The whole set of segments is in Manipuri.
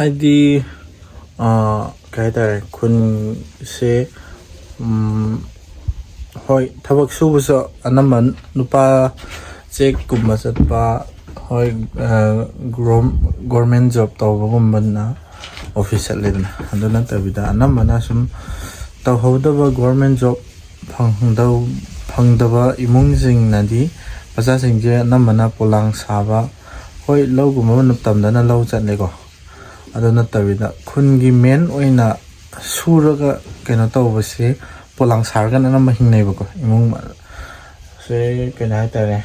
ꯍꯥꯏꯗꯤ ꯀꯩ ꯍꯥꯏꯇꯥꯔꯦ ꯈꯨꯟꯁꯦ ꯍꯣꯏ ꯊꯕꯛ ꯁꯨꯕꯁꯨ ꯑꯅꯝꯕ ꯅꯨꯄꯥ ꯆꯦꯛꯀꯨꯝꯕ ꯆꯠꯄ ꯍꯣꯏ ꯒꯣꯔꯃꯦꯟ ꯖꯣꯕ ꯇꯧꯕꯒꯨꯝꯕꯅ ꯑꯣꯐꯤꯁ ꯆꯠꯂꯦꯗꯅ ꯑꯗꯨ ꯅꯠꯇꯕꯤꯗ ꯑꯅꯝꯕꯅ ꯁꯨꯝ ꯇꯧꯍꯧꯗꯕ ꯒꯣꯔꯃꯦꯟ ꯖꯣꯕ ꯐꯪꯗꯕ ꯏꯃꯨꯡꯁꯤꯡꯅꯗꯤ ꯃꯆꯥꯁꯤꯡꯁꯦ ꯑꯅꯝꯕꯅ ꯄꯣꯂꯥꯡ ꯁꯥꯕ ꯍꯣꯏ ꯂꯧꯒꯨꯝꯕ ꯃꯇꯝꯗꯅ ꯂꯧ ꯆꯠꯂꯦꯀꯣ ꯑꯗꯨ ꯅꯠꯇꯕꯤꯗ ꯈꯨꯟꯒꯤ ꯃꯦꯟ ꯑꯣꯏꯅ ꯁꯨꯔꯒ ꯀꯩꯅꯣ ꯇꯧꯕꯁꯦ ꯄꯣꯂꯥꯡ ꯁꯥꯔꯒ ꯑꯅꯝꯕ ꯍꯤꯡꯅꯩꯕꯀꯣ ꯏꯃꯨꯡ ꯁꯦ ꯀꯩꯅꯣ ꯍꯥꯏꯇꯥꯔꯦ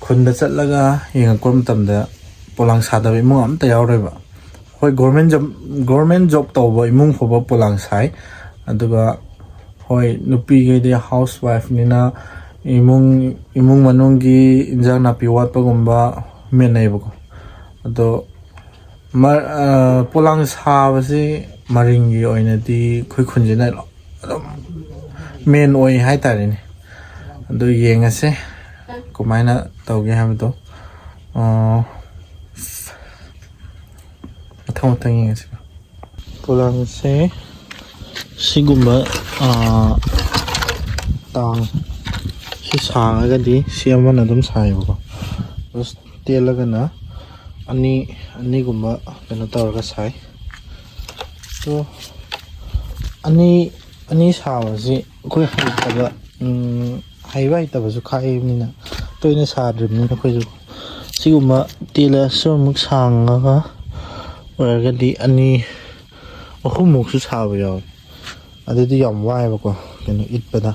ꯈꯨꯟꯗ ꯆꯠꯂꯒ ꯌꯦꯡꯉꯛꯄ ꯃꯇꯝꯗ ꯄꯣꯂꯥꯡ ꯁꯥꯗꯕ ꯏꯃꯨꯡ ꯑꯝꯇ ꯌꯥꯎꯔꯣꯏꯕ ꯍꯣꯏ ꯒꯣꯔꯃꯦꯟ ꯖꯣꯕ ꯇꯧꯕ ꯏꯃꯨꯡ ꯐꯥꯎꯕ ꯄꯣꯂꯥꯡ ꯁꯥꯏ ꯑꯗꯨꯒ ꯍꯣꯏ ꯅꯨꯄꯤꯈꯩꯗꯤ ꯍꯥꯎꯁ ꯋꯥꯏꯐꯅꯤꯅ ꯏꯃꯨꯡ ꯃꯅꯨꯡꯒꯤ ꯏꯟꯖꯥꯡ ꯅꯥꯄꯤ ꯋꯥꯠꯄꯒꯨꯝꯕ ꯃꯦꯟꯅꯩꯕꯀꯣ ꯑꯗꯣ ꯄꯣꯂꯥꯡ ꯁꯥꯕꯁꯤ ꯃꯔꯤꯡꯒꯤ ꯑꯣꯏꯅꯗꯤ ꯑꯩꯈꯣꯏ ꯈꯨꯟꯁꯤꯅ ꯑꯗꯨꯝ ꯃꯦꯟ ꯑꯣꯏ ꯍꯥꯏꯇꯥꯔꯦꯅꯦ ꯑꯗꯨ ꯌꯦꯡꯉꯁꯦ ꯀꯃꯥꯏꯅ ꯇꯧꯒꯦ ꯍꯥꯏꯕꯗꯣ ꯃꯊꯪ ꯌꯦꯡꯉꯁꯤ ꯄꯣꯂꯥꯡꯁꯦ ꯁꯤꯒꯨꯝꯕ ꯁꯤ ꯁꯥꯡꯉꯒꯗꯤ ꯁꯤ ꯑꯃꯅ ꯑꯗꯨꯝ ꯁꯥꯏꯌꯦꯕꯀꯣ ꯇꯦꯜꯂꯒꯅ ꯑꯅꯤꯒꯨꯝꯕ ꯀꯩꯅꯣ ꯇꯧꯔꯒ ꯁꯥꯏ ꯑꯗꯣ ꯑꯅꯤ ꯁꯥꯕꯁꯤ ꯑꯩꯈꯣই ꯍꯩꯕ ꯍꯩꯇꯕꯁꯨ ꯈꯥꯏꯕꯅꯤꯅ ꯇꯣꯏꯅ ꯁꯥꯗ꯭ꯔꯤꯕꯅꯤꯅ ꯑꯩꯈꯣꯏꯁꯨ ꯁꯤꯒꯨꯝꯕ ꯇꯦꯜꯂꯁꯨ ꯑꯃꯨꯛ ꯁꯥꯡꯉꯒ ꯑꯣꯏꯔꯒꯗꯤ ꯑꯍꯨꯝꯃꯨꯛꯁꯨ ꯁꯥꯕ ꯌꯥꯎꯋꯦ ꯑꯗꯨꯗꯤ ꯌꯥꯝ ꯋꯥꯏꯑꯦꯕꯀꯣ ꯀꯩꯅꯣ ꯏꯠꯄꯗ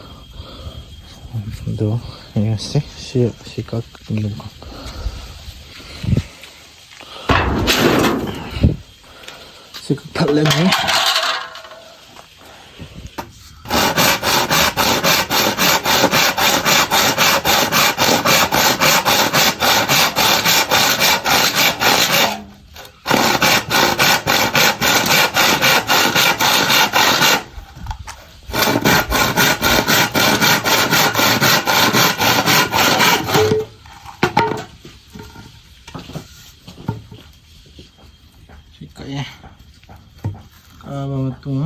ꯑꯗꯣ ꯌꯦꯡꯉꯁꯤ ꯁꯤ ꯀꯛꯒꯦꯕꯀꯣ ꯁꯤ ꯀꯛꯊꯠꯂꯅꯤ ꯀꯛꯑꯕ ꯃꯇꯨꯡ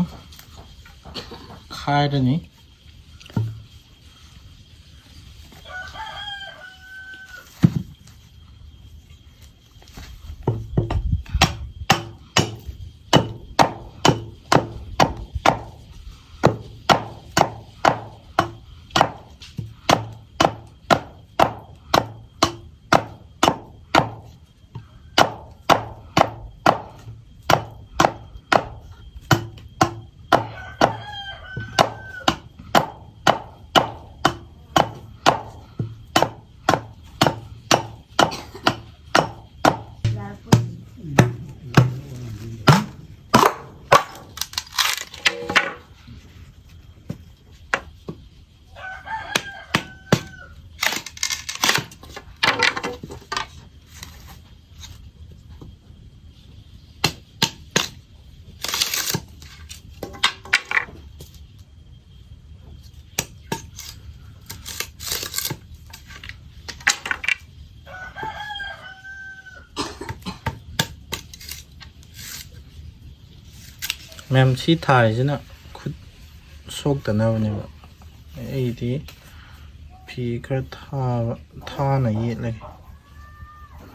ꯈꯥꯏꯔꯅꯤ ꯃꯌꯥꯝ ꯁꯤ ꯊꯥꯔꯤꯁꯤꯅ ꯈꯨꯠ ꯁꯣꯛꯇꯅꯕꯅꯦꯕ ꯑꯩꯗꯤ ꯐꯤ ꯈꯔ ꯊꯥꯅ ꯌꯦꯠꯂꯒꯦ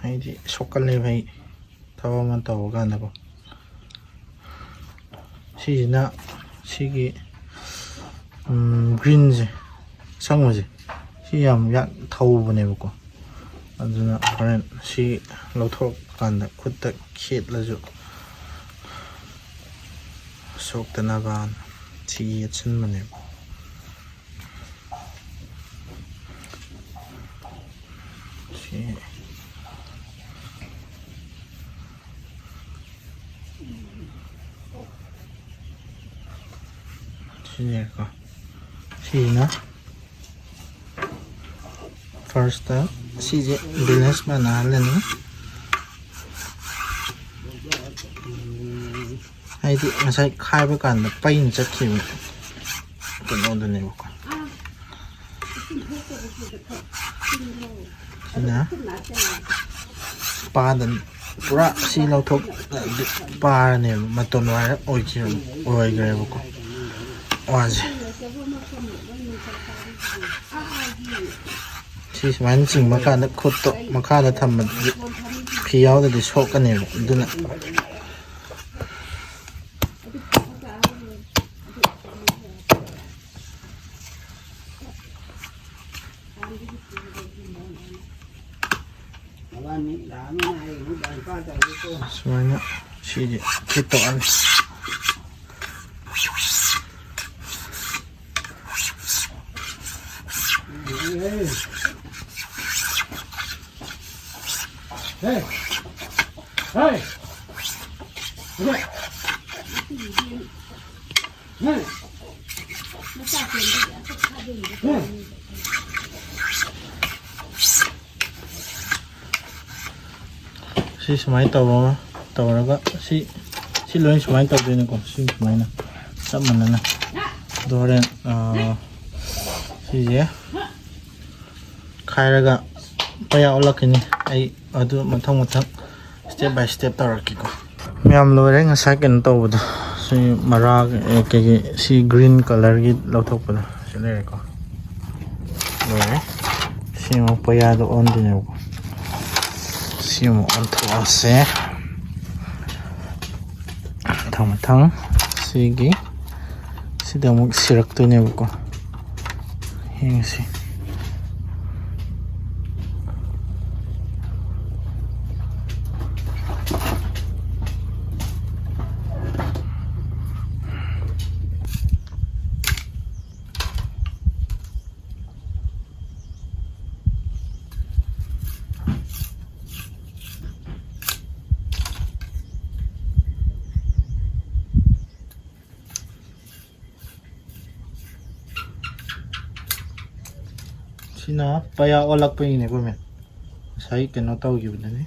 ꯑꯩꯗꯤ ꯁꯣꯛꯀꯜꯂꯦꯕ ꯑꯩ ꯊꯕꯛ ꯑꯃ ꯇꯧꯕ ꯀꯥꯟꯗꯀꯣ ꯁꯤꯁꯤꯅ ꯁꯤꯒꯤ ꯒ꯭ꯔꯤꯟꯁꯦ ꯑꯁꯪꯕꯁꯦ ꯁꯤ ꯌꯥꯝ ꯊꯧꯕꯅꯦꯕꯀꯣ ꯑꯗꯨꯅ ꯍꯣꯔꯦꯟ ꯁꯤ ꯂꯧꯊꯣꯛꯀꯥꯟꯗ ꯈꯨꯠꯇ ꯈꯦꯠꯂꯁꯨ ꯁꯣꯛꯇꯅꯕ ꯁꯤ ꯌꯦꯠꯁꯤꯟꯕꯅꯦꯕ 시네요. 시나 first 시제 밸런스만 하려는 하이디 masai khai kan da pain chakhi kano dane ko na padan pura si lauthok par ne maton wara oigrebo ko waje si sumain ching maka na khutto maka da tham phi yaw da di sok ne duna semuanya sih kita an hey hey si sumai tàu nó có si lớn sumai tàu đây này còn si sumai nè sắp mình nè đồ đen si gì khai ra cả bây giờ là cái này ai ở đó một thằng step by step tàu cái co miam lôi đấy ngay sai cái tàu đó si mara cái si green color cái lâu thốc đó si này co rồi si một bây giờ đó on đi nhau siamo antwase thang sige sida mo sirak to niya ko hing si sina paya olak pa ini ko men sai ke no tau gi bune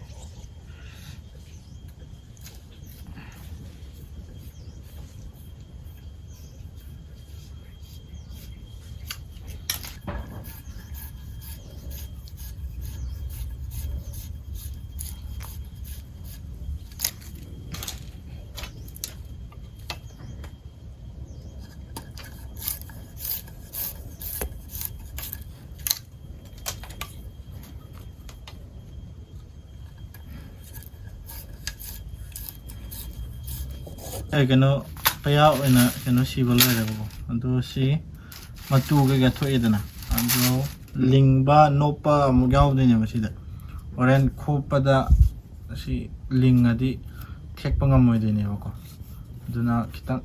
ai cái nó paya ina cái nó si balo ra ko ando si matu ga thoi dana ando lingba nopa mu gaw de ne masida oren khopada si ling adi thek pangam moi de ne ko duna kitang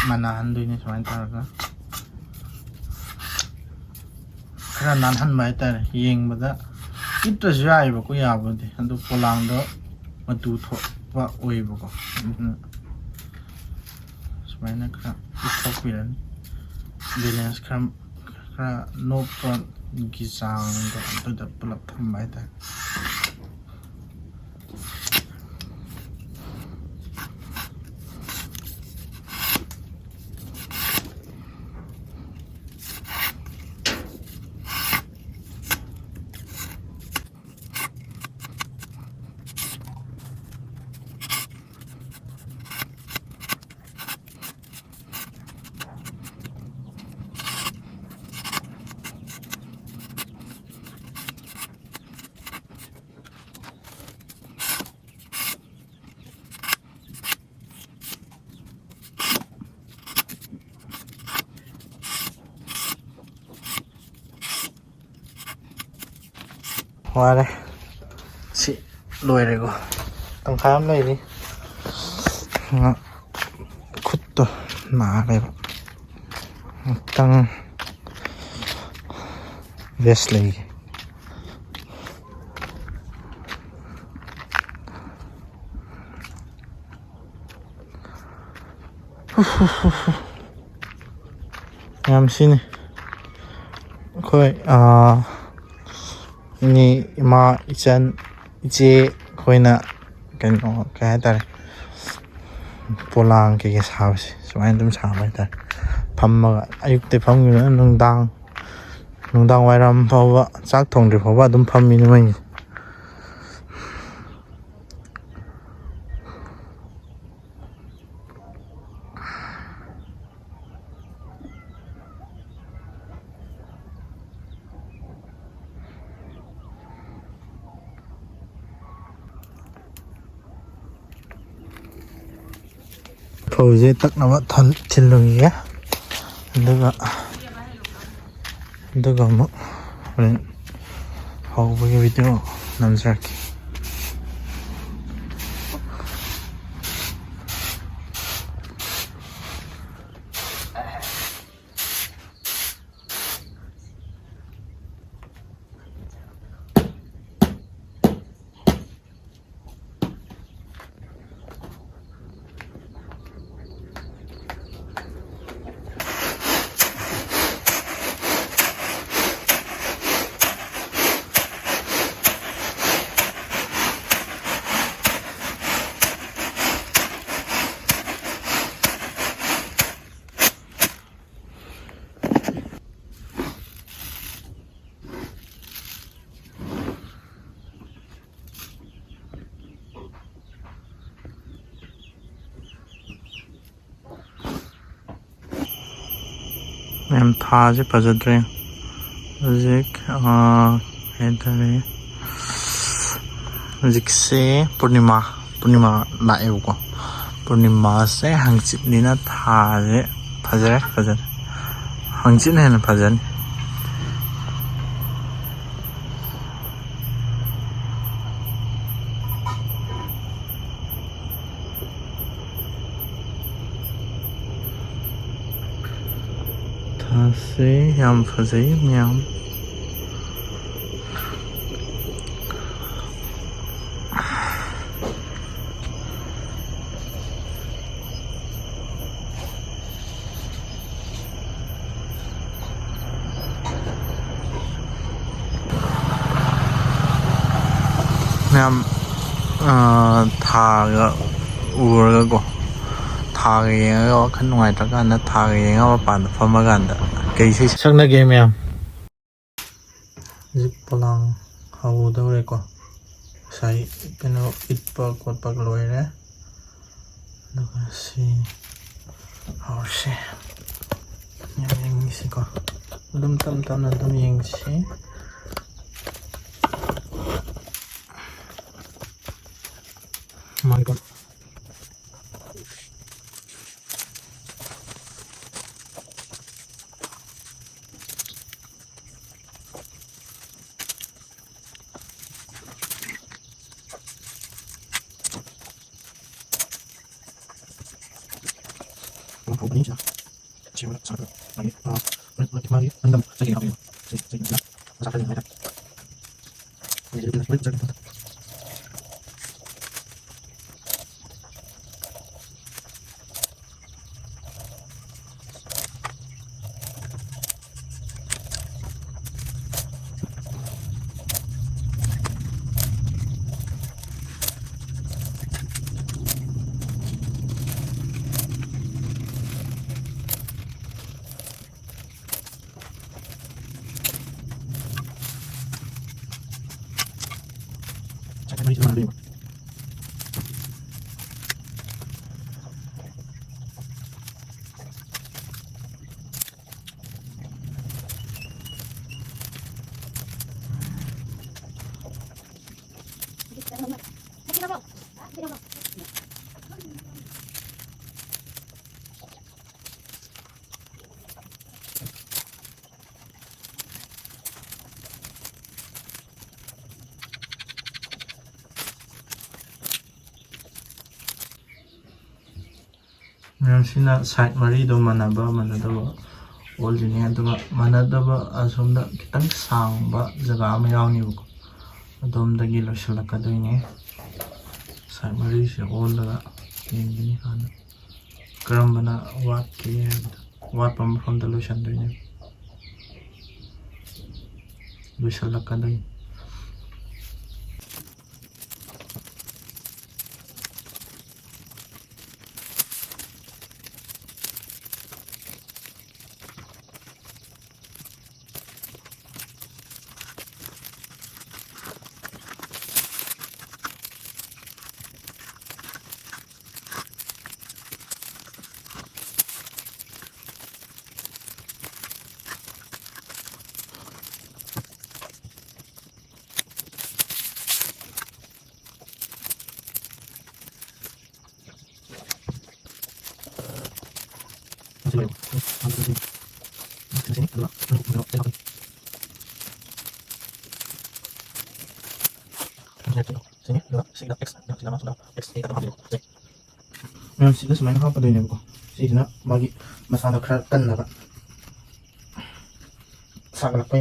mana han de ne swain tar ga kra nan han mai tar yeng bada itra jai ba ko ya ba de ando polang do matu tho wa oi ba ko mana kra ikok bilan balance kra no pan gisang do da pulap thambai ta hoa đây chị lùi rồi cô tầng khám đây đi khút to nã đây tầng Wesley làm xin này khơi ni ma ichan iche khoina kan ka ta polang ke house swain dum sa mai ta phamma ayuk te pham gi nungdang wairam phawa chak thong ri phawa dum phammi ni mai ꯐꯧꯁꯦ ꯇꯛꯅꯕ ꯊꯤꯜꯂꯨꯒꯤꯒꯦ ꯑꯗꯨꯒ ꯑꯃꯨꯛ ꯍꯣꯔꯦꯟ ꯍꯧꯕꯒꯤ ꯚꯤꯗꯤꯑꯣ ꯅꯝꯖꯔꯛꯀꯦ. ꯃꯌꯥꯝ ꯊꯥꯁꯦ ꯐꯖꯗ꯭ꯔꯦ ꯍꯧꯖꯤꯛ ꯀꯩ ꯍꯧꯖꯤꯛꯁꯦ ꯄꯨꯔꯅꯤꯃꯥ ꯂꯥꯛꯑꯦꯕꯀꯣ. ꯄꯨꯔꯅꯤꯃꯥꯁꯦ ꯍꯪꯆꯤꯠꯅꯤꯅ ꯊꯥꯁꯦ ꯐꯖꯔꯦ. ꯍꯪꯆꯤꯠꯅ ꯍꯦꯟꯅ ꯐꯖꯅꯤ. ꯊꯥꯁꯦ ꯌꯥꯝ ꯐꯖꯩ ꯃꯌꯥꯝ. ꯊꯥꯒ ꯎꯔꯒꯀꯣ, ꯊꯥꯒ ꯌꯦꯡꯉꯒ ꯋꯥꯈꯜ ꯅꯨꯡꯉꯥꯏꯇ꯭ꯔꯀꯥꯟꯗ ꯊꯥꯒ ꯌꯦꯡꯉꯒ ꯃꯄꯥꯟꯗ ꯐꯝꯃꯀꯥꯟꯗ ꯀꯩ ꯏꯁꯩ ꯁꯛꯅꯒꯦ ꯃꯌꯥꯝ. ꯍꯧꯖꯤꯛ ꯄꯣꯂꯥꯡ ꯍꯧꯗꯧꯔꯦꯀꯣ. ꯉꯁꯥꯏ ꯀꯩꯅꯣ ꯏꯠꯄ ꯈꯣꯠꯄ ꯂꯣꯏꯔꯦ. ꯑꯗꯨꯒ ꯁꯤ ꯍꯧꯔꯁꯦ. ꯌꯦꯡꯉꯤꯁꯤꯀꯣ, ꯑꯗꯨꯝ ꯇꯞꯅ ꯑꯗꯨꯝ ꯌꯦꯡꯁꯤ. ꯃꯥꯏꯀꯣ ꯃꯌꯥꯝꯁꯤꯅ ꯁꯥꯏꯠ ꯃꯔꯤꯗꯣ ꯃꯥꯟꯅꯕ ꯃꯥꯟꯅꯗꯕ ꯑꯣꯜꯂꯤꯅꯤ. ꯑꯗꯨꯒ ꯃꯥꯟꯅꯗꯕ ꯑꯁꯣꯝꯗ ꯈꯤꯇꯪ ꯁꯥꯡꯕ ꯖꯒꯥ ꯑꯃ ꯌꯥꯎꯅꯤꯕꯀꯣ, ꯑꯗꯣꯝꯗꯒꯤ ꯂꯣꯏꯁꯤꯜꯂꯛꯀꯗꯣꯏꯅꯦ. ꯁꯥꯏꯠ ꯃꯔꯤꯁꯦ ꯑꯣꯜꯂꯒ ꯌꯦꯡꯒꯅꯤ ꯍꯥꯟꯅ ꯀꯔꯝꯕꯅ ꯋꯥꯠꯀꯦ ꯍꯥꯏꯕꯗꯣ. ꯋꯥꯠꯄ ꯃꯐꯝꯗ ꯂꯣꯏꯁꯤꯟꯗꯣꯏꯅꯦ, ꯂꯣꯏꯁꯤꯜꯂꯛꯀꯗꯣꯏꯅꯤ. ꯁꯤꯗ ꯁꯨꯃꯥꯏꯅ ꯍꯥꯞꯄꯗꯣꯏꯅꯦꯕꯀꯣ ꯁꯤꯁꯤꯅ ꯃꯥꯒꯤ ꯃꯁꯥꯗꯣ ꯈꯔ ꯀꯟꯅꯕ ꯁꯥꯒꯠꯂꯛꯄ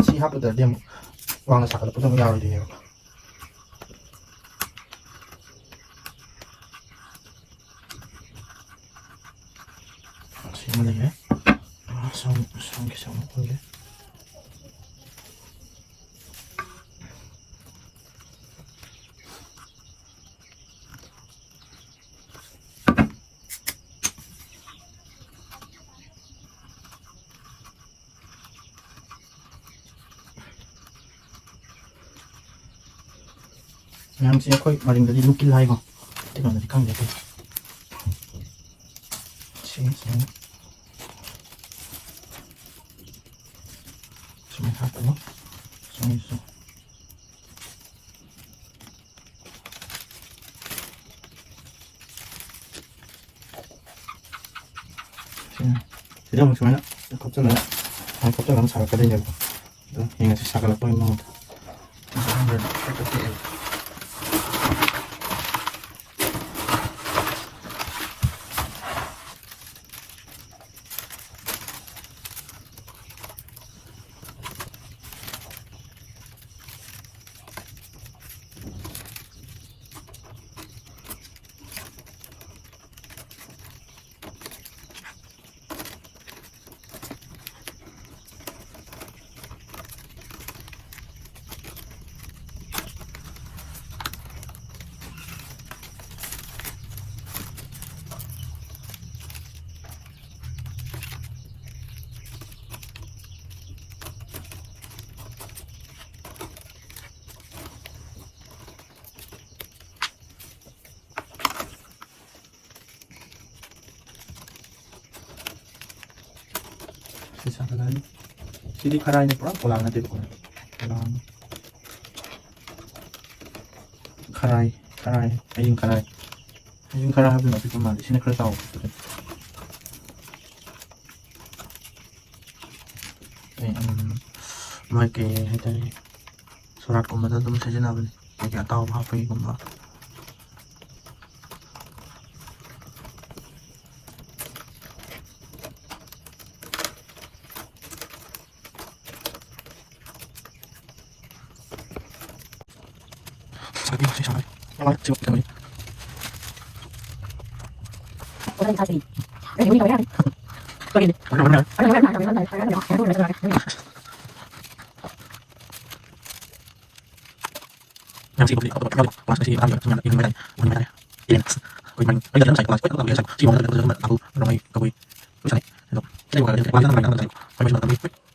ꯁꯤ ꯍꯥꯞꯄꯗꯗꯤ ꯑꯃꯨꯛ ꯋꯥꯡꯅ ꯁꯥꯒꯠꯂꯛꯄꯗ ꯑꯃꯨꯛ ꯌꯥꯔꯣꯏꯗꯣꯏꯅꯦꯕ ꯁꯤ ꯑꯃ ꯂꯩꯔꯦ ꯁꯝꯒꯤ ꯁꯝ ꯑꯩꯈꯣꯏꯒꯤ ꯃꯌꯥꯝꯁꯦ ꯑꯩꯈꯣꯏ ꯃꯔꯤꯡꯗꯗꯤ ꯂꯨꯀꯤꯜ ꯍꯥꯏꯀꯣ ꯑꯩꯉꯣꯟꯗꯗꯤ ꯈꯪꯗꯦ ꯑꯩꯈꯣꯏ sumai hapa no sumai so tidak maksudnya kau jalan salah kadang jago yang ngasih sakal apa yang mau Jadi karanya pura pulang nanti bukan pulang karai ayun karai habis nanti kemana sini kereta tahu mai ke tadi surat komentar tuh saja nabi kayak tahu apa yang komentar Coba kita main. Orang yang tadi. Ini kau yang. Begini. Yang sih kalau kalau pas sih ambil semuanya ini mana mana ini kau main ini dalam saya kelas kau ambil saya sih mana dalam aku ramai kau terus ini itu kita juga ada mana mana saya kau masih mana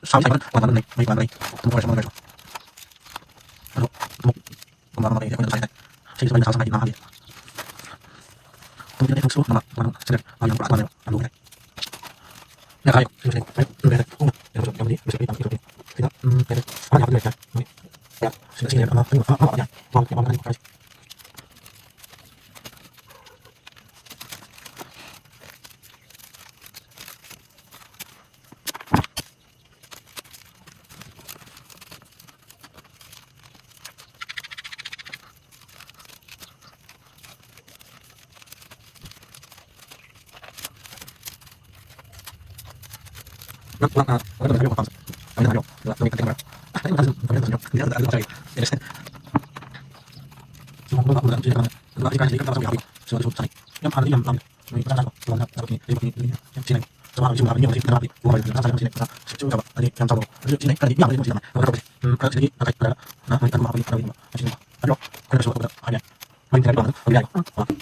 sama saya mana mana tunggu sama mereka aduh kemana mana ini aku saya sih sebenarnya sama sama dia kemudian itu semua mana sedang yang pertama lalu ya kayak sudah udah yang ini bisa kita kita tidak ada apa ya ya sini apa ya mau kita mana kasih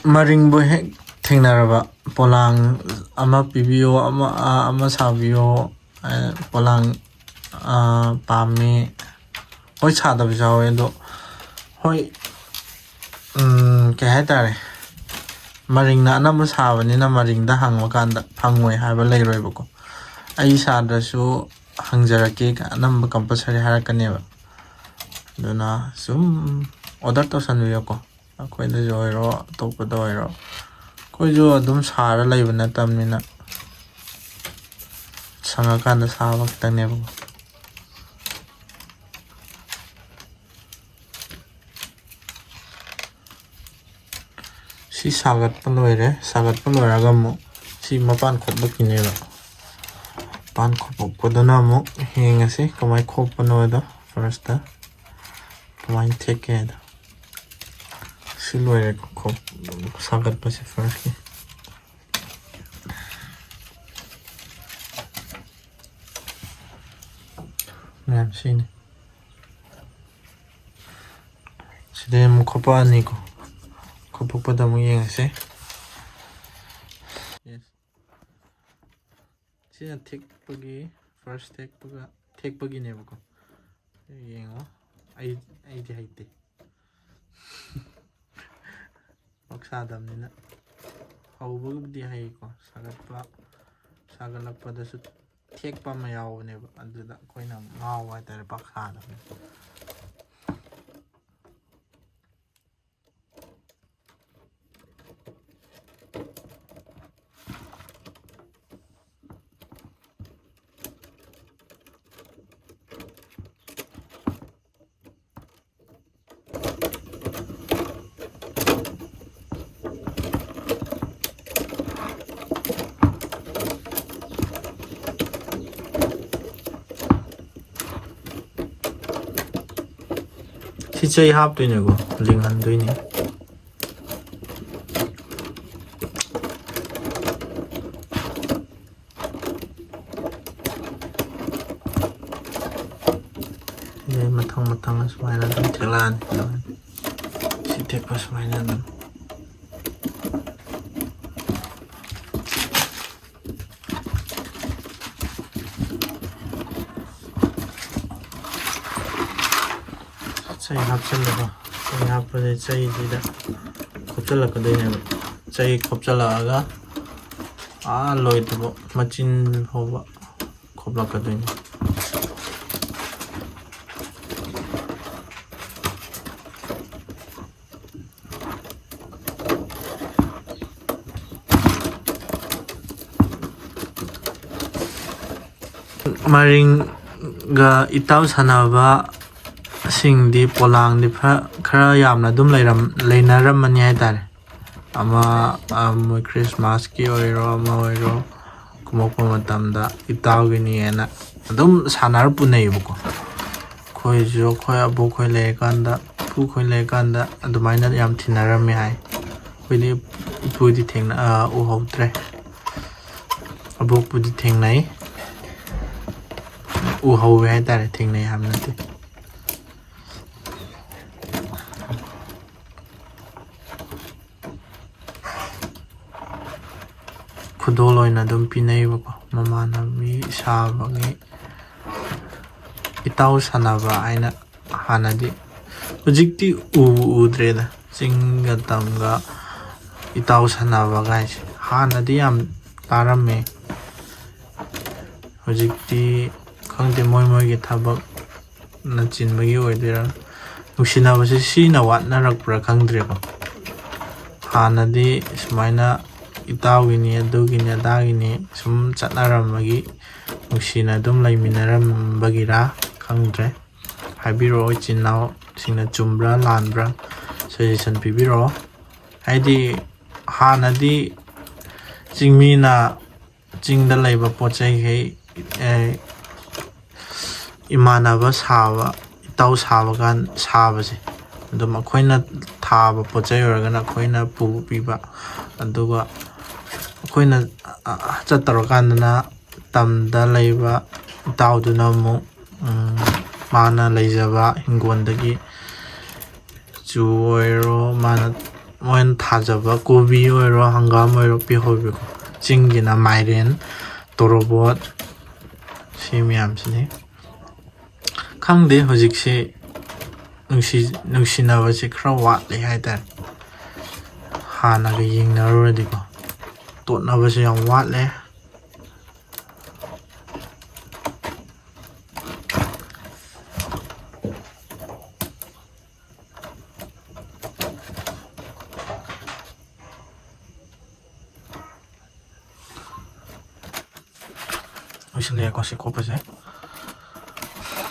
Maring boy hek thengnaraba polang ama pibio ama sabio polang pami hoi chadab jawe do hoi kay haitare maring na anam sabani na maring da hangwa kanda phangoi haiba leiroibako ai sadrasu hangjarake ka anam compulsory harakaneba duna sum order to sanuyako akoida joiro topada oiro koijo adum sara leiba natamnina sangakanda saba kitaneba ꯁꯤ ꯁꯥꯒꯠꯄ ꯂꯣꯏꯔꯦ. ꯁꯥꯒꯠꯄ ꯂꯣꯏꯔꯒ ꯑꯃꯨꯛ ꯁꯤ ꯃꯄꯥꯟ ꯈꯣꯠꯂꯛꯈꯤꯅꯦꯕ. ꯃꯄꯥꯟ ꯈꯣꯠꯄꯗꯨꯅ ꯑꯃꯨꯛ ꯌꯦꯡꯉꯁꯤ ꯀꯃꯥꯏꯅ ꯈꯣꯠꯄꯅꯣꯗꯣ. ꯐꯥꯔꯁꯇ ꯀꯃꯥꯏꯅ ꯊꯦꯛꯀꯦ ꯍꯥꯏꯗꯣ. ꯁꯤ ꯂꯣꯏꯔꯦ ꯁꯥꯒꯠꯄꯁꯦ ꯐꯥꯔꯁꯀꯤ. ꯃꯌꯥꯝ ꯁꯤꯅꯤ. ꯁꯤꯗꯩ ꯑꯃꯨꯛ ꯈꯣꯠꯄꯛꯑꯅꯤꯀꯣ. ꯈꯣꯠꯄꯛꯄꯗ ꯑꯃꯨꯛ ꯌꯦꯡꯉꯁꯤ. ꯁꯤꯅ ꯊꯦꯛꯄꯒꯤ ꯐꯥꯔꯁ ꯊꯦꯛꯄꯒꯤꯅꯦꯕꯀꯣ. ꯌꯦꯡꯉꯣ. ꯑꯩꯗꯤ ꯍꯩꯇꯦ. ꯄꯥꯛꯁꯥꯗꯕꯅꯤꯅ. ꯍꯧꯕꯕꯨꯗꯤ ꯍꯩꯀꯣ. ꯁꯥꯒꯠꯂꯛꯄꯗꯁꯨ ꯊꯦꯛꯄ ꯑꯃ ꯌꯥꯎꯕꯅꯦꯕ. ꯑꯗꯨꯗ ꯑꯩꯈꯣꯏꯅ ꯉꯥꯎꯕ ꯍꯥꯏꯇꯥꯔꯦ ꯄꯥꯛꯁꯥꯗꯕꯅꯤ. ꯁꯤ ꯆꯩ ꯍꯥꯞꯇꯣꯏꯅꯦꯀꯣ. ꯂꯤꯡꯍꯟꯗꯣꯏꯅꯤ. ꯁꯤꯗꯩ ꯃꯊꯪ ꯁꯨꯃꯥꯏꯅ ꯑꯗꯨꯝ ꯊꯦꯛꯂꯛꯑꯅꯤ. ꯁꯤ ꯊꯦꯛꯄ ꯁꯨꯃꯥꯏꯅ ꯑꯗꯨꯝ. ꯆꯩ ꯍꯥꯞꯆꯤꯜꯂꯒ ꯆꯩ ꯍꯥꯞꯄꯁꯦ ꯆꯩꯁꯤꯗ ꯈꯣꯞꯆꯜꯂꯛꯀꯗꯣꯏꯅꯦꯕ. ꯆꯩ ꯈꯣꯞꯆꯜꯂꯛꯑꯒ ꯂꯣꯏꯗꯕ ꯃꯆꯤꯟ ꯐꯥꯎꯕ ꯈꯣꯞꯂꯛꯀꯗꯣꯏꯅꯤ. ꯃꯔꯤꯡꯒ ꯏꯇꯥꯎ ꯁꯥꯟꯅꯕ ꯁꯤꯡꯗꯤ ꯄꯣꯂꯥꯡꯗꯤ ꯈꯔ ꯌꯥꯝꯅ ꯑꯗꯨꯝ ꯂꯩꯅꯔꯝꯃꯅꯤ ꯍꯥꯏꯇꯥꯔꯦ. ꯃꯣꯏ ꯈ꯭ꯔꯤꯁꯃꯥꯁꯀꯤ ꯑꯣꯏꯔꯣ ꯑꯃ ꯑꯣꯏꯔꯣ ꯀꯨꯝꯃꯛꯄ ꯃꯇꯝꯗ ꯏꯇꯥꯎꯒꯤꯅꯦꯅ ꯑꯗꯨꯝ ꯁꯥꯟꯅꯔ ꯄꯨꯅꯩꯌꯦꯕꯀꯣ. ꯑꯩꯈꯣꯏꯁꯨ ꯑꯩꯈꯣꯏ ꯑꯕꯣꯛꯈꯣꯏ ꯂꯩꯔꯀꯥꯟꯗ ꯏꯄꯨꯈꯣꯏ ꯂꯩꯔꯀꯥꯟꯗ ꯑꯗꯨꯃꯥꯏꯅ ꯌꯥꯝ ꯊꯤꯅꯔꯝꯃꯦ ꯍꯥꯏ. ꯑꯩꯈꯣꯏꯗꯤ ꯏꯄꯨꯗꯤ ꯎꯍꯧꯗ꯭ꯔꯦ. ꯑꯕꯣꯛꯄꯨꯗꯤ ꯊꯦꯡꯅꯩ. ꯎꯍꯧꯋꯦ ꯍꯥꯏꯇꯥꯔꯦ. ꯊꯦꯡꯅꯩ ꯍꯥꯏꯕ ꯅꯠꯇꯦ. ꯈꯨꯗꯣꯜ ꯑꯣꯏꯅ ꯑꯗꯨꯝ ꯄꯤꯅꯩꯕꯀꯣ. ꯃꯃꯥꯟꯅꯕꯤ ꯁꯥꯕꯒꯤ ꯏꯇꯥꯎ ꯁꯥꯟꯅꯕ ꯍꯥꯏꯅ ꯍꯥꯟꯅꯗꯤ. ꯍꯧꯖꯤꯛꯇꯤ ꯎꯗ꯭ꯔꯦꯗ. ꯆꯤꯡꯒ ꯇꯝꯒ ꯏꯇꯥꯎ ꯁꯥꯟꯅꯕ ꯒꯥꯏꯁꯦ ꯍꯥꯟꯅꯗꯤ ꯌꯥꯝ ꯇꯥꯔꯝꯃꯦ. ꯍꯧꯖꯤꯛꯇꯤ ꯈꯪꯗꯦ ꯃꯣꯏꯒꯤ ꯊꯕꯛꯅ ꯆꯤꯟꯕꯒꯤ ꯑꯣꯏꯗꯣꯏꯔꯥ. ꯅꯨꯡꯁꯤꯅꯕꯁꯦ ꯁꯤꯅ ꯋꯥꯠꯅꯔꯛꯄ꯭ꯔꯥ ꯈꯪꯗ꯭ꯔꯦꯀꯣ. ꯍꯥꯟꯅꯗꯤ ꯁꯨꯃꯥꯏꯅ ꯏꯇꯥꯎꯒꯤꯅꯤ ꯑꯗꯨꯒꯤꯅꯤ ꯑꯗꯥꯒꯤꯅꯤ ꯁꯨꯝ ꯆꯠꯅꯔꯝꯕꯒꯤ ꯅꯨꯡꯁꯤꯅ ꯑꯗꯨꯝ ꯂꯩꯃꯤꯟꯅꯔꯝꯕꯒꯤꯔꯥ ꯈꯪꯗ꯭ꯔꯦ. ꯍꯥꯏꯕꯤꯔꯛꯑꯣ ꯏꯆꯤꯟ ꯏꯅꯥꯎꯁꯤꯡꯅ ꯆꯨꯝꯕ꯭ꯔꯥ ꯂꯥꯟꯕ꯭ꯔꯥ ꯁꯖꯦꯁꯟ ꯄꯤꯕꯤꯔꯛꯑꯣ. ꯍꯥꯏꯗꯤ ꯍꯥꯟꯅꯗꯤ ꯆꯤꯡꯃꯤꯅ ꯆꯤꯡꯗ ꯂꯩꯕ ꯄꯣꯠ ꯆꯩꯈꯩ ꯏꯃꯥꯟꯅꯕ ꯁꯥꯕ ꯏꯇꯥꯎ ꯁꯥꯕꯁꯦ ꯑꯗꯨꯝ ꯑꯩꯈꯣꯏꯅ ꯊꯥꯕ ꯄꯣꯠ ꯆꯩ ꯑꯣꯏꯔꯒꯅ ꯑꯩꯈꯣꯏꯅ ꯄꯤꯕ. ꯑꯗꯨꯒ ꯑꯩꯈꯣꯏꯅ ꯆꯠꯇꯧꯔꯀꯥꯟꯗꯅ ꯇꯝꯗ ꯂꯩꯕ ꯏꯇꯥꯎꯗꯨꯅ ꯑꯃꯨꯛ ꯃꯥꯅ ꯂꯩꯖꯕ ꯍꯤꯡꯒꯣꯜꯗꯒꯤ ꯆꯨ ꯑꯣꯏꯔꯣ ꯃꯣꯏꯅ ꯊꯥꯖꯕ ꯀꯣꯕꯤ ꯑꯣꯏꯔꯣ ꯍꯪꯒꯥꯝ ꯑꯣꯏꯔꯣ ꯄꯤꯍꯧꯕꯀꯣ. ꯆꯤꯡꯒꯤꯅ ꯃꯥꯏꯔꯦꯟ ꯇꯣꯔꯣꯕꯣꯠ ꯁꯤ ꯃꯌꯥꯝꯁꯤꯅꯤ. ꯈꯪꯗꯦ ꯍꯧꯖꯤꯛꯁꯤ ꯅꯨꯡꯁꯤꯅꯕꯁꯦ ꯈꯔ ꯋꯥꯠꯂꯦ ꯍꯥꯏꯇꯥꯔꯦ. ꯍꯥꯟꯅꯒ ꯌꯦꯡꯅꯔꯨꯔꯗꯤꯀꯣ ꯇꯣꯠꯅꯕꯁꯦ ꯌꯥꯝ ꯋꯥꯠꯂꯦ. ꯂꯣꯏꯁꯤꯜꯂꯛꯑꯦꯀꯣ ꯁꯤ ꯈꯣꯠꯄꯁꯦ.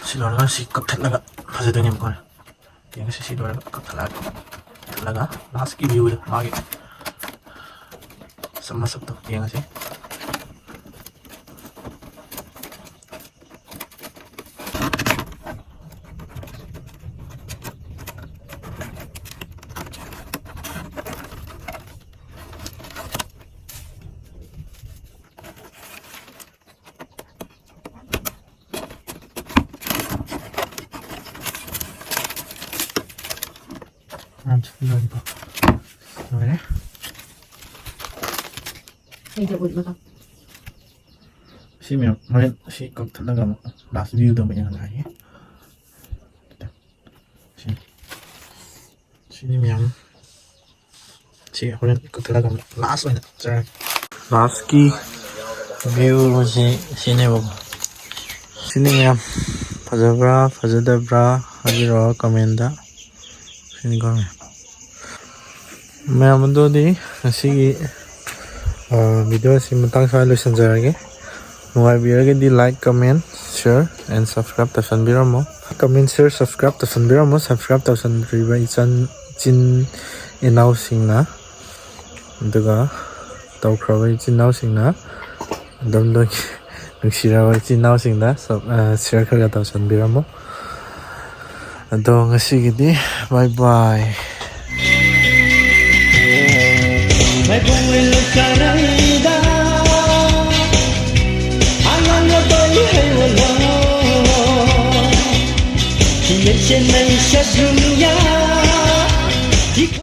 ꯁꯤ ꯂꯣꯏꯔꯒ ꯁꯤ ꯀꯛꯊꯠꯂꯒ ꯐꯖꯗꯣꯏꯅꯦꯕꯀꯣ. ꯌꯦꯡꯉꯁꯤ ꯁꯤ ꯂꯣꯏꯔꯒ ꯀꯛꯊꯠꯂꯒ ꯂꯥꯁꯀꯤ ꯚ꯭ꯌꯨꯗ ꯃꯥꯒꯤ masakto yengase. Lollipop. Okay. Hindi ko ba? Si Mia, ngayon, si Kog talaga mo. Last view daw ba niya lagi? Si Mia. Si ako rin, Kog talaga mo. Last one. Sorry. Last key. View mo si Nebo. Si Mia. Fazabra, fazadabra, hajiro, komenda. Sini ko nga. Mayaman doon di. Sige. Video si matang sa halos sanjarage. Nungai birage di like, comment, share, and subscribe ta sanbira mo. Comment, share, subscribe ta sanbira mo. Subscribe ta sanbira isan chin inaw sing na. Duga tau krawai chin naw sing na. Dam dog nugsirawa chin naw sing na. Share ka ta sanbira mo. Ado nga sige di. Bye bye. May buwil ka na ida Ang ba'y ay wala Hiyat siya na isa